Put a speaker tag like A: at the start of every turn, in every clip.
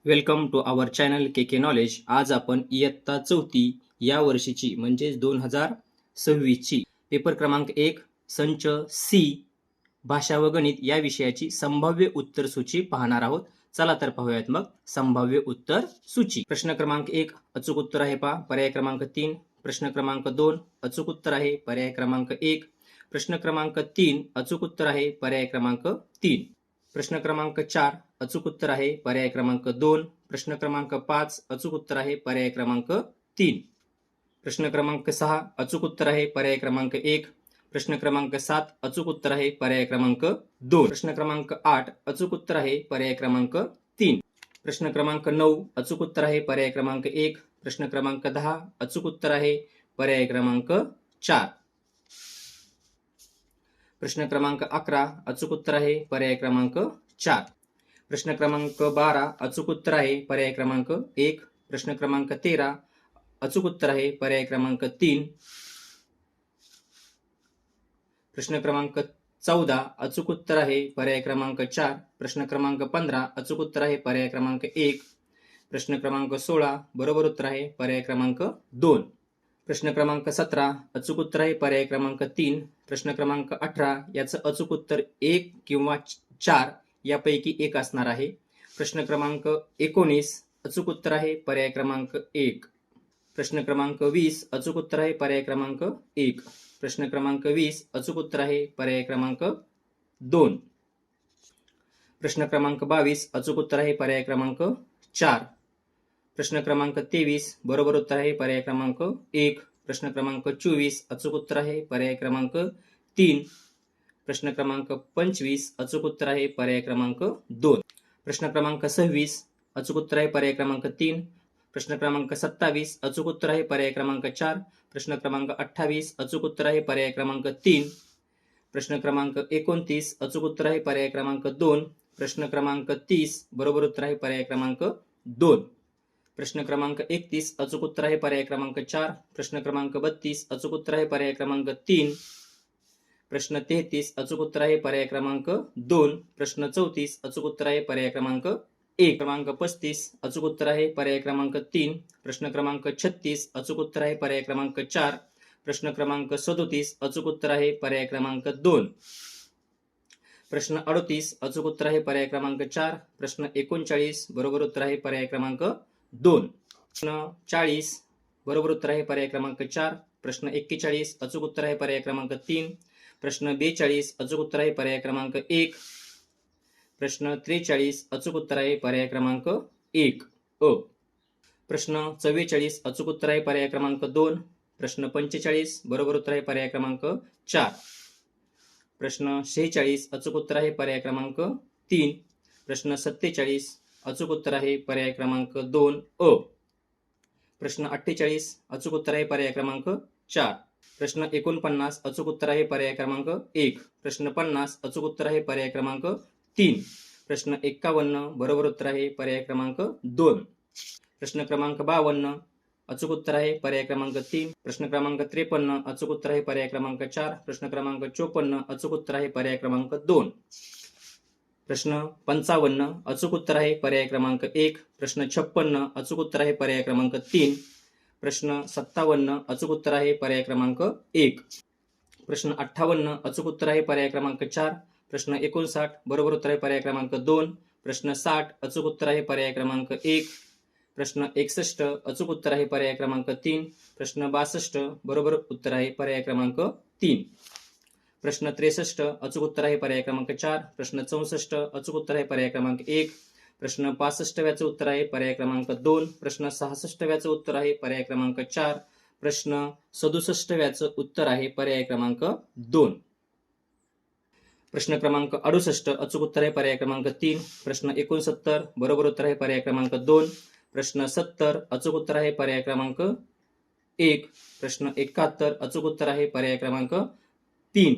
A: Welcome to our channel K K knowledge. आज आपण इयत्ता चौथी या वर्षीची म्हणजेच 2026ची पेपर क्रमांक 1 संच सी भाषा व गणित या विषयाची संभाव्य उत्तर सूची पाहणार आहोत. चला तर पाहूयात मग संभाव्य उत्तर सूची. प्रश्न क्रमांक 1 अचूक उत्तर आहे पहा. पर्याय क्रमांक 3. प्रश्न क्रमांक 2 अचूक उत्तर आहे. पर्याय क्रमांक 1. प्रश्न क्रमांक 3 अचूक उत्तर आहे. पर्याय क्रमांक 3. प्रश्न क्रमांक 4 अचूक उत्तर आहे. पर्याय क्रमांक 2. प्रश्न क्रमांक 5 अचूक उत्तर आहे. पर्याय क्रमांक 3. प्रश्न क्रमांक 6 अचूक उत्तर आहे. पर्याय क्रमांक 1. प्रश्न क्रमांक 7 अचूक उत्तर आहे. पर्याय क्रमांक 2. प्रश्न क्रमांक 8 अचूक उत्तर आहे. पर्याय क्रमांक 3. प्रश्न क्रमांक 9 अचूक उत्तर आहे. पर्याय क्रमांक 1. प्रश्न क्रमांक 10 अचूक उत्तर आहे. पर्याय क्रमांक 4. प्रश्न क्रमांक 11 अचूक उत्तर आहे. पर्याय क्रमांक 4. प्रश्न क्रमांक 12 अचूक उत्तर आहे. पर्याय क्रमांक 1. प्रश्न क्रमांक 13 अचूक उत्तर आहे. पर्याय क्रमांक 3. प्रश्न क्रमांक 14 अचूक उत्तर आहे. पर्याय क्रमांक 4. प्रश्न क्रमांक 15 अचूक उत्तर आहे. पर्याय क्रमांक 1. प्रश्न क्रमांक 16 बरोबर उत्तर आहे. पर्याय क्रमांक 2. प्रश्न क्रमांक 17 अचूक उत्तर आहे. पर्याय क्रमांक 3. प्रश्न क्रमांक 18 याचं अचूक उत्तर 1 किंवा 4 यापैकी एक असणार आहे. प्रश्न क्रमांक 19 अचूक उत्तर आहे. पर्याय क्रमांक 1. प्रश्न क्रमांक 20 अचूक उत्तर आहे. पर्याय क्रमांक 1. प्रश्न क्रमांक 20 अचूक उत्तर आहे. पर्याय क्रमांक 2. प्रश्न क्रमांक 22 अचूक उत्तर आहे. पर्याय क्रमांक 4. प्रश्न क्रमांक 23 बरोबर उत्तर आहे. पर्याय क्रमांक 1. प्रश्न क्रमांक 24 अचूक उत्तर आहे. पर्याय क्रमांक 3. प्रश्न क्रमांक 25 अचूक उत्तर आहे. पर्याय क्रमांक 2. प्रश्न क्रमांक 26 अचूक उत्तर आहे. पर्याय क्रमांक 3. प्रश्न क्रमांक 27 अचूक उत्तर आहे. पर्याय क्रमांक 4. प्रश्न क्रमांक 28 अचूक उत्तर आहे. पर्याय क्रमांक 3. प्रश्न क्रमांक 29 अचूक उत्तर आहे. पर्याय क्रमांक 2. प्रश्न क्रमांक 30 बरोबर उत्तर आहे. पर्याय क्रमांक 2. प्रश्न क्रमांक 31 अचूक उत्तर आहे. पर्याय क्रमांक 4. प्रश्न क्रमांक 32 अचूक उत्तर आहे. पर्याय क्रमांक 3. प्रश्न 33 अचूक उत्तर आहे. पर्याय क्रमांक 2. प्रश्न 34 अचूक उत्तर आहे. पर्याय क्रमांक 1. क्रमांक 35 अचूक उत्तर आहे. पर्याय क्रमांक 3. प्रश्न क्रमांक 36 अचूक उत्तर आहे. पर्याय क्रमांक 4. प्रश्न क्रमांक 37 अचूक उत्तर आहे. पर्याय क्रमांक 2. प्रश्न 38 अचूक उत्तर आहे. पर्याय क्रमांक 4. प्रश्न 39 बरोबर उत्तर आहे. पर्याय क्रमांक 2. प्रश्न 40 बरोबर उत्तर आहे. पर्याय क्रमांक 4. प्रश्न 41 अचूक उत्तर आहे. पर्याय क्रमांक 3. प्रश्न 42 अचूक उत्तर आहे. पर्याय क्रमांक 1. प्रश्न 43 अचूक उत्तर आहे. पर्याय क्रमांक 1 अ. प्रश्न 44 अचूक उत्तर आहे. पर्याय क्रमांक 2. प्रश्न 45 बरोबर उत्तर आहे. पर्याय क्रमांक 4. प्रश्न 46 अचूक उत्तर आहे. पर्याय क्रमांक 3. प्रश्न 47 अचूक उत्तर आहे. पर्याय क्रमांक 2 अ. प्रश्न 48 अचूक उत्तर आहे. पर्याय क्रमांक 4. प्रश्न 49 अचूक उत्तर आहे. पर्याय क्रमांक 1. प्रश्न 50 अचूक उत्तर आहे. पर्याय क्रमांक 3. प्रश्न 51 बरोबर उत्तर आहे. पर्याय क्रमांक 2. प्रश्न क्रमांक 52 अचूक उत्तर आहे. पर्याय क्रमांक 3. प्रश्न क्रमांक 53 अचूक उत्तर आहे. पर्याय क्रमांक 4. प्रश्न क्रमांक 54 अचूक उत्तर आहे. पर्याय क्रमांक 2. प्रश्न 55 अचूक उत्तर आहे. पर्याय क्रमांक 1. प्रश्न 56 अचूक उत्तर आहे. पर्याय क्रमांक 3. प्रश्न 57 अचूक उत्तर आहे. पर्याय क्रमांक 1. प्रश्न 58 अचूक उत्तर आहे. पर्याय क्रमांक 4. प्रश्न 59 बरोबर उत्तर आहे. पर्याय क्रमांक 2. प्रश्न 60 अचूक उत्तर आहे. पर्याय क्रमांक 1. प्रश्न 61 अचूक उत्तर आहे. पर्याय क्रमांक 3. प्रश्न 62 बरोबर उत्तर आहे. पर्याय क्रमांक 3. प्रश्न 63 अचूक उत्तर आहे. पर्याय क्रमांक 4. प्रश्न 64 अचूक उत्तर आहे. पर्याय क्रमांक 1. प्रश्न 65व्याचं उत्तर आहे. पर्याय क्रमांक 2. प्रश्न 66व्याचं उत्तर आहे. पर्याय क्रमांक 4. प्रश्न 67व्याचं उत्तर आहे. पर्याय क्रमांक 2. प्रश्न क्रमांक 68 अचूक उत्तर आहे. पर्याय क्रमांक 3. प्रश्न 69 बरोबर उत्तर आहे. पर्याय क्रमांक 2. प्रश्न 70 अचूक उत्तर आहे. पर्याय क्रमांक 1. प्रश्न 71 अचूक उत्तर आहे. पर्याय क्रमांक 3.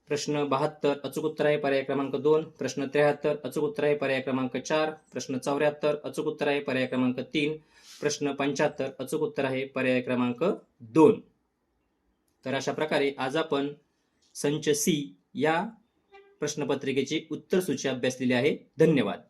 A: प्रश्न 72 अचूक उत्तर आहे. पर्याय क्रमांक 2. प्रश्न 73 अचूक उत्तर आहे. पर्याय क्रमांक 4. प्रश्न 74 अचूक उत्तर आहे. पर्याय क्रमांक 3. प्रश्न 75 अचूक उत्तर आहे. पर्याय क्रमांक 2. तर अशा प्रकारे आज आपण संच सी या प्रश्नपत्रिकेची उत्तर सूची अभ्यासलेली आहे. धन्यवाद.